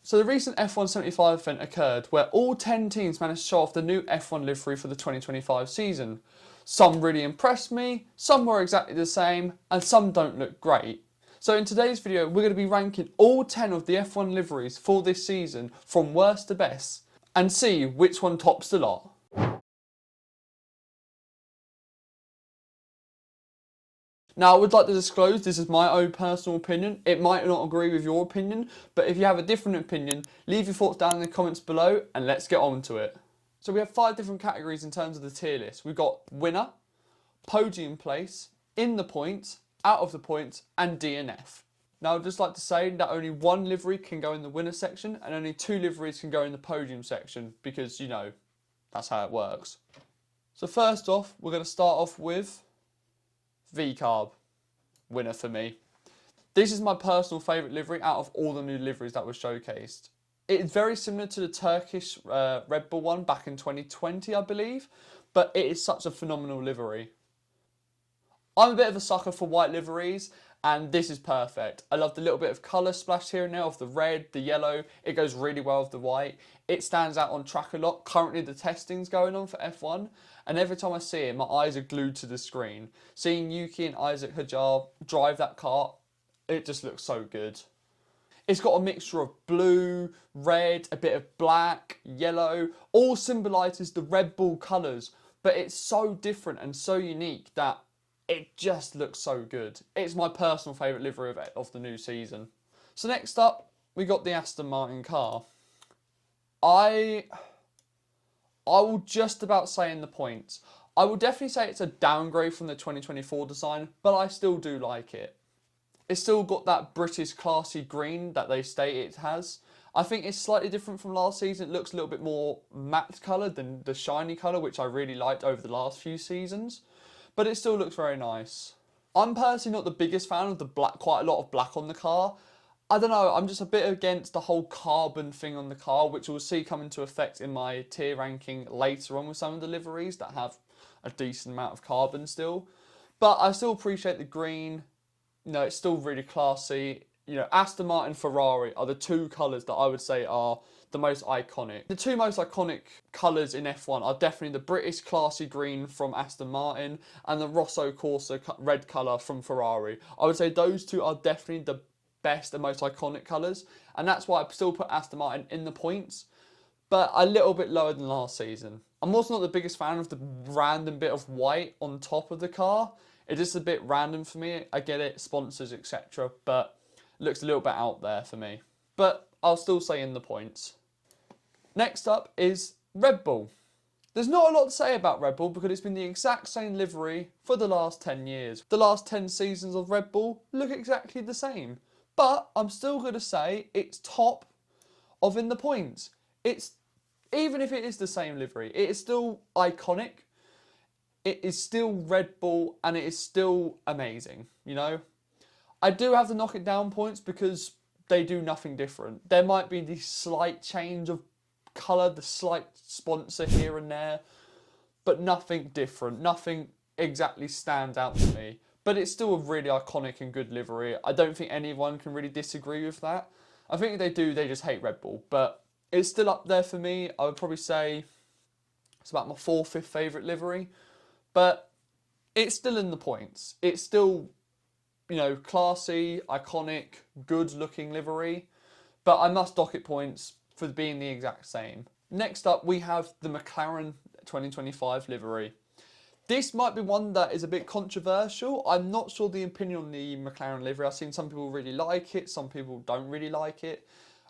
So the recent F1 75 event occurred where all 10 teams managed to show off the new F1 livery for the 2025 season. Some really impressed me, some were exactly the same, and some don't look great. So in today's video, we're going to be ranking all 10 of the F1 liveries for this season from worst to best, and see which one tops the lot. Now, I would like to disclose this is my own personal opinion. It might not agree with your opinion, but if you have a different opinion, leave your thoughts down in the comments below and let's get on to it. So we have 5 different categories in terms of the tier list. We've got winner, podium place, in the points, out of the points, and DNF. Now, I'd just like to say that only 1 livery can go in the winner section and only 2 liveries can go in the podium section because, you know, that's how it works. So first off, we're going to start off with V-Carb, winner for me. This is my personal favourite livery out of all the new liveries that were showcased. It's very similar to the Turkish Red Bull one back in 2020, I believe, but it is such a phenomenal livery. I'm a bit of a sucker for white liveries, and this is perfect. I love the little bit of colour splashed here and there of the red, the yellow. It goes really well with the white. It stands out on track a lot. Currently the testing's going on for F1, and every time I see it, my eyes are glued to the screen. Seeing Yuki and Isaac Hajar drive that car, it just looks so good. It's got a mixture of blue, red, a bit of black, yellow, all symbolises the Red Bull colours, but it's so different and so unique that it just looks so good. It's my personal favourite livery of the new season. So next up, we got the Aston Martin car. I will just about say in the points. I will definitely say it's a downgrade from the 2024 design, but I still do like it. It's still got that British classy green that they state it has. I think it's slightly different from last season. It looks a little bit more matte coloured than the shiny colour, which I really liked over the last few seasons. But it still looks very nice. I'm personally not the biggest fan of the black, quite a lot of black on the car. I don't know, I'm just a bit against the whole carbon thing on the car, which we'll see come into effect in my tier ranking later on with some of the liveries that have a decent amount of carbon still. But I still appreciate the green. You know, it's still really classy. You know, Aston Martin, Ferrari are the 2 colours that I would say are the most iconic. The 2 most iconic colours in F1 are definitely the British classy green from Aston Martin and the Rosso Corsa red colour from Ferrari. I would say those 2 are definitely the best and most iconic colours, and that's why I still put Aston Martin in the points, but a little bit lower than last season. I'm also not the biggest fan of the random bit of white on top of the car. It's just a bit random for me. I get it, sponsors, etc., but looks a little bit out there for me. But I'll still say in the points. Next up is Red Bull. There's not a lot to say about Red Bull because it's been the exact same livery for the last 10 years. The last 10 seasons of Red Bull look exactly the same. But I'm still going to say it's top of in the points. It's, even if it is the same livery, it is still iconic. It is still Red Bull and it is still amazing, you know. I do have to knock it down points because they do nothing different. There might be the slight change of colour, the slight sponsor here and there, but nothing different. Nothing exactly stands out to me. But it's still a really iconic and good livery. I don't think anyone can really disagree with that. I think if they do, they just hate Red Bull. But it's still up there for me. I would probably say it's about my 4th, 5th favourite livery. But it's still in the points. It's still, you know, classy, iconic, good looking livery. But I must dock it points for being the exact same. Next up, we have the McLaren 2025 livery. This might be one that is a bit controversial. I'm not sure the opinion on the McLaren livery. I've seen some people really like it, some people don't really like it.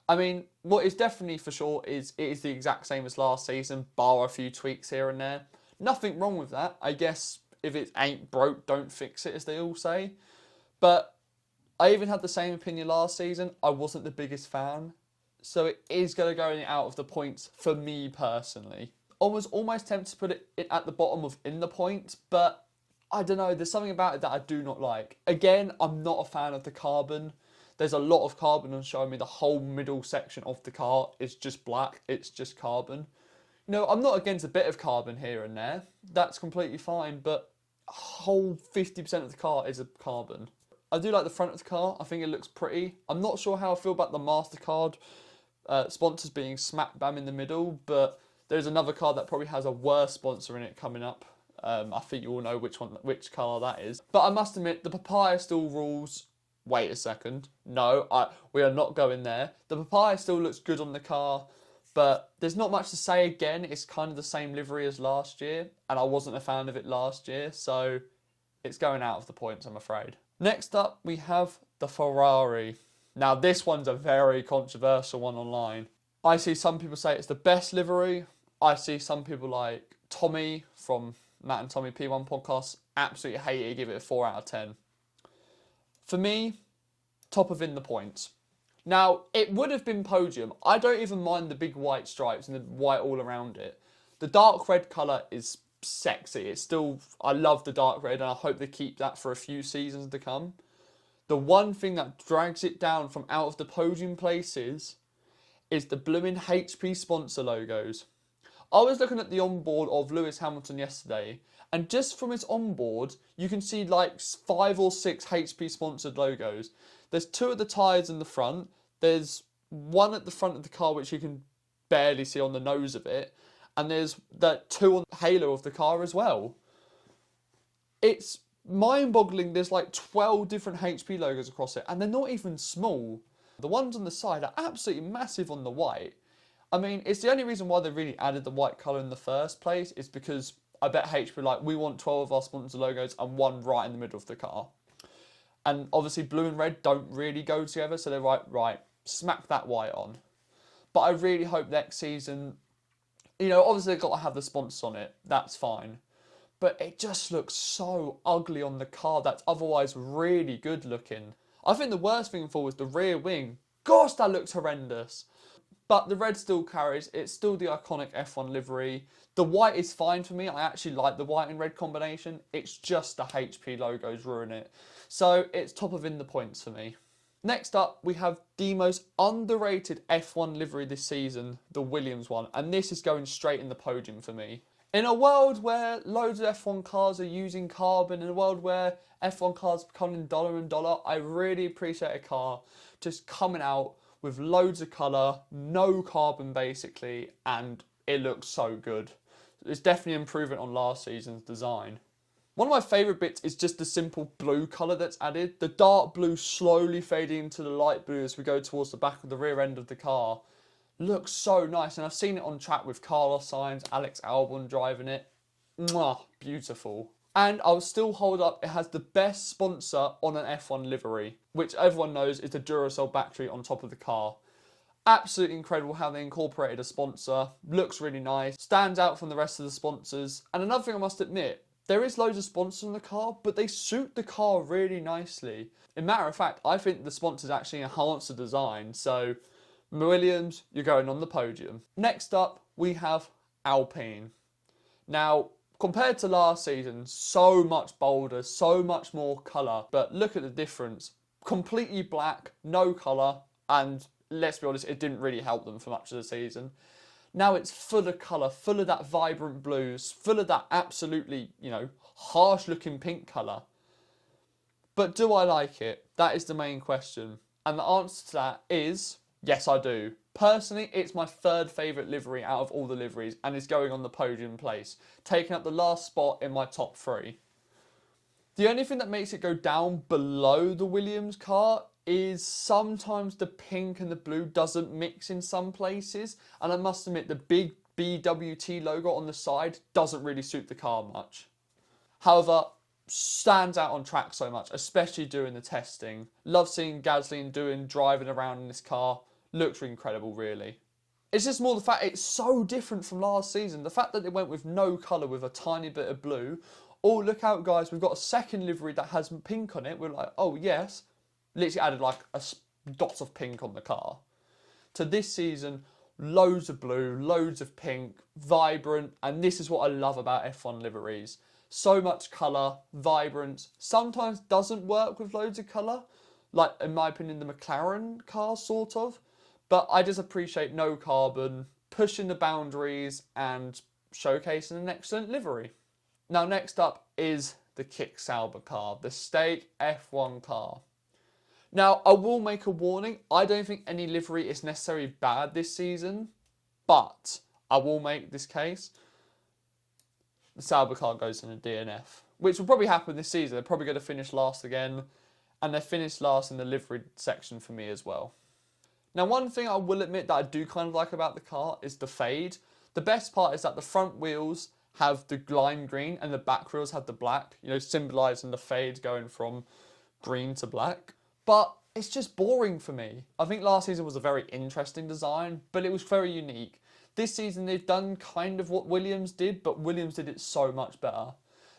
I mean, what is definitely for sure is it is the exact same as last season, bar a few tweaks here and there. Nothing wrong with that. I guess if it ain't broke, don't fix it, as they all say. But I even had the same opinion last season. I wasn't the biggest fan. So it is going to go out of the points for me personally. I was almost tempted to put it at the bottom of in the points, but I don't know, there's something about it that I do not like. Again, I'm not a fan of the carbon. There's a lot of carbon on showing me the whole middle section of the car is just black, it's just carbon. You know, I'm not against a bit of carbon here and there. That's completely fine, but a whole 50% of the car is a carbon. I do like the front of the car. I think it looks pretty. I'm not sure how I feel about the MasterCard sponsors being smack bam in the middle, but there's another car that probably has a worse sponsor in it coming up. I think you all know which colour that is. But I must admit, the papaya still rules. Wait a second. No, we are not going there. The papaya still looks good on the car, but there's not much to say again. It's kind of the same livery as last year, and I wasn't a fan of it last year, so it's going out of the points, I'm afraid. Next up, we have the Ferrari. Now, this one's a very controversial one online. I see some people say it's the best livery. I see some people like Tommy from Matt and Tommy P1 podcast absolutely hate it, give it a 4 out of 10. For me, top of in the points. Now, it would have been podium. I don't even mind the big white stripes and the white all around it. The dark red colour is sexy. It's still, I love the dark red, and I hope they keep that for a few seasons to come. The one thing that drags it down from out of the podium places is the blooming HP sponsor logos. I was looking at the onboard of Lewis Hamilton yesterday, and just from his onboard, you can see like 5 or 6 HP sponsored logos. There's 2 at the tyres in the front. There's 1 at the front of the car, which you can barely see on the nose of it. And there's that 2 on the halo of the car as well. It's mind-boggling. There's like 12 different HP logos across it, and they're not even small. The ones on the side are absolutely massive on the white. I mean, it's the only reason why they really added the white colour in the first place is because I bet HP like, we want 12 of our sponsor logos and 1 right in the middle of the car. And obviously blue and red don't really go together, so they're right, smack that white on. But I really hope next season, you know, obviously they've got to have the sponsors on it, that's fine. But it just looks so ugly on the car that's otherwise really good looking. I think the worst thing for was the rear wing. Gosh, that looks horrendous. But the red still carries. It's still the iconic F1 livery. The white is fine for me. I actually like the white and red combination. It's just the HP logos ruin it. So it's top of in the points for me. Next up, we have the most underrated F1 livery this season, the Williams one. And this is going straight in the podium for me. In a world where loads of F1 cars are using carbon, in a world where F1 cars are becoming dollar and dollar, I really appreciate a car just coming out with loads of colour, no carbon basically, and it looks so good. It's definitely an improvement on last season's design. One of my favourite bits is just the simple blue colour that's added. The dark blue slowly fading into the light blue as we go towards the back of the rear end of the car. Looks so nice, and I've seen it on track with Carlos Sainz, Alex Albon driving it. Mwah, beautiful. And I'll still hold up, it has the best sponsor on an F1 livery, which everyone knows is the Duracell battery on top of the car. Absolutely incredible how they incorporated a sponsor. Looks really nice, stands out from the rest of the sponsors. And another thing I must admit, there is loads of sponsors on the car, but they suit the car really nicely. As a matter of fact, I think the sponsors actually enhance the design, so Williams, you're going on the podium. Next up, we have Alpine. Now, compared to last season, so much bolder, so much more colour. But look at the difference. Completely black, no colour, and let's be honest, it didn't really help them for much of the season. Now it's full of colour, full of that vibrant blues, full of that absolutely, you know, harsh looking pink colour. But do I like it? That is the main question. And the answer to that is, yes, I do. Personally, it's my 3rd favourite livery out of all the liveries and is going on the podium place, taking up the last spot in my top 3. The only thing that makes it go down below the Williams car is sometimes the pink and the blue doesn't mix in some places, and I must admit the big BWT logo on the side doesn't really suit the car much. However, stands out on track so much, especially during the testing. Love seeing Gasly driving around in this car. Looks incredible, really. It's just more the fact it's so different from last season. The fact that they went with no colour with a tiny bit of blue. Oh, look out, guys, we've got a second livery that has pink on it. We're like, oh, yes. Literally added like a dot of pink on the car. To this season, loads of blue, loads of pink, vibrant, and this is what I love about F1 liveries. So much colour, vibrance. Sometimes doesn't work with loads of colour. Like, in my opinion, the McLaren car, sort of. But I just appreciate no carbon, pushing the boundaries and showcasing an excellent livery. Now, next up is the Kick Sauber car, the Stake F1 car. Now, I will make a warning. I don't think any livery is necessarily bad this season, but I will make this case. The Sauber car goes in a DNF, which will probably happen this season. They're probably going to finish last again, and they finished last in the livery section for me as well. Now, one thing I will admit that I do kind of like about the car is the fade. The best part is that the front wheels have the lime green and the back wheels have the black, you know, symbolising the fade going from green to black. But it's just boring for me. I think last season was a very interesting design, but it was very unique. This season they've done kind of what Williams did, but Williams did it so much better.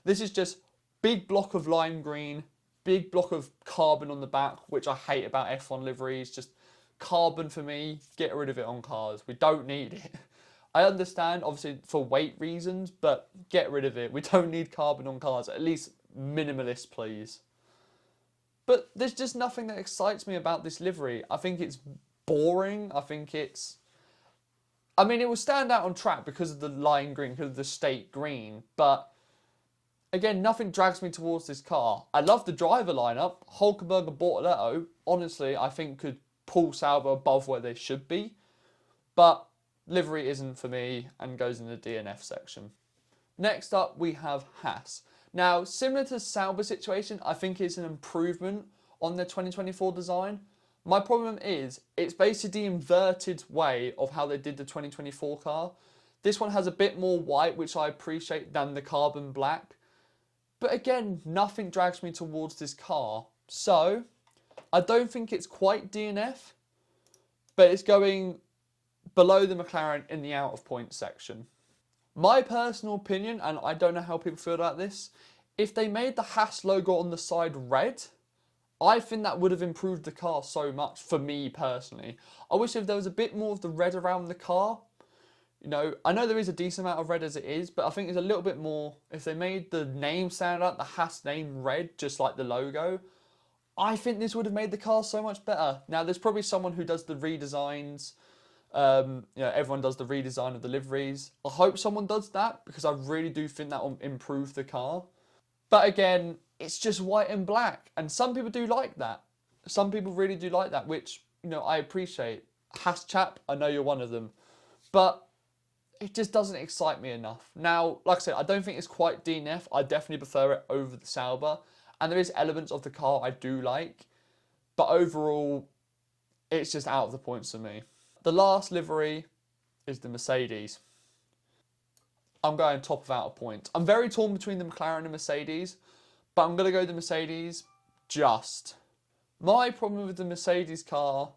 This is just big block of lime green, big block of carbon on the back, which I hate about F1 liveries. Just carbon for me, get rid of it on cars. We don't need it. I understand, obviously, for weight reasons, but get rid of it. We don't need carbon on cars. At least minimalist, please. But there's just nothing that excites me about this livery. I think it's boring. I mean, it will stand out on track because of the lime green, because of the state green. But, again, nothing drags me towards this car. I love the driver lineup. Hulkenberg and Bortoletto, honestly, I think could pull Sauber above where they should be. But livery isn't for me and goes in the DNF section. Next up, we have Haas. Now, similar to the Sauber situation, I think it's an improvement on the 2024 design. My problem is, it's basically the inverted way of how they did the 2024 car. This one has a bit more white, which I appreciate, than the carbon black. But again, nothing drags me towards this car. So, I don't think it's quite DNF, but it's going below the McLaren in the out of points section. My personal opinion, and I don't know how people feel about this, if they made the Haas logo on the side red, I think that would have improved the car so much for me personally. I wish if there was a bit more of the red around the car. You know, I know there is a decent amount of red as it is, but I think there's a little bit more. If they made the name stand out, the Haas name red, just like the logo, I think this would have made the car so much better. Now, there's probably someone who does the redesigns. You know, everyone does the redesign of the liveries. I hope someone does that because I really do think that will improve the car. But again, it's just white and black, and some people do like that. Some people really do like that, which, you know, I appreciate. Haas chap, I know you're one of them, but it just doesn't excite me enough. Now, like I said, I don't think it's quite DNF. I definitely prefer it over the Sauber, and there is elements of the car I do like, but overall, it's just out of the points for me. The last livery is the Mercedes. I'm going top of out of points. I'm very torn between the McLaren and Mercedes, but I'm going to go the Mercedes just. My problem with the Mercedes car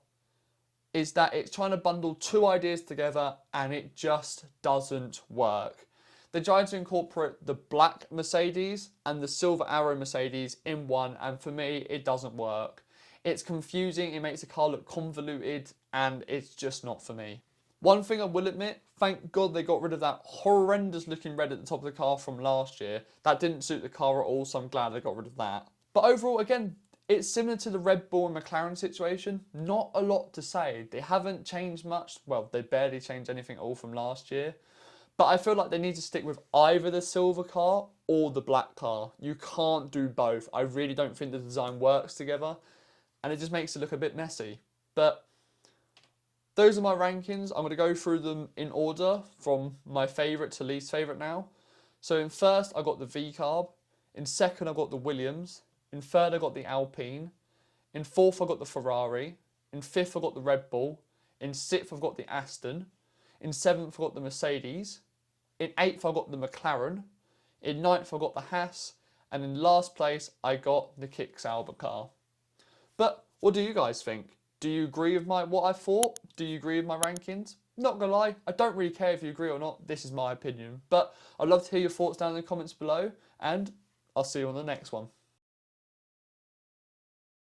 is that it's trying to bundle two ideas together and it just doesn't work. They're trying to incorporate the black Mercedes and the silver arrow Mercedes in one, and for me, it doesn't work. It's confusing, it makes the car look convoluted, and it's just not for me. One thing I will admit, thank God they got rid of that horrendous looking red at the top of the car from last year. That didn't suit the car at all, so I'm glad they got rid of that. But overall, again, it's similar to the Red Bull and McLaren situation. Not a lot to say. They haven't changed much. Well, they barely changed anything at all from last year. But I feel like they need to stick with either the silver car or the black car. You can't do both. I really don't think the design works together, and it just makes it look a bit messy. But those are my rankings. I'm going to go through them in order from my favourite to least favourite now. So in first, I got the V-Carb. In second, I got the Williams. In third, I got the Alpine. In fourth, I got the Ferrari. In fifth, I got the Red Bull. In sixth, I've got the Aston. In seventh, I got the Mercedes. In eighth, I got the McLaren. In ninth, I got the Haas. And in last place, I got the Sauber car. But what do you guys think? Do you agree with what I thought? Do you agree with my rankings? Not gonna lie, I don't really care if you agree or not. This is my opinion. But I'd love to hear your thoughts down in the comments below, and I'll see you on the next one.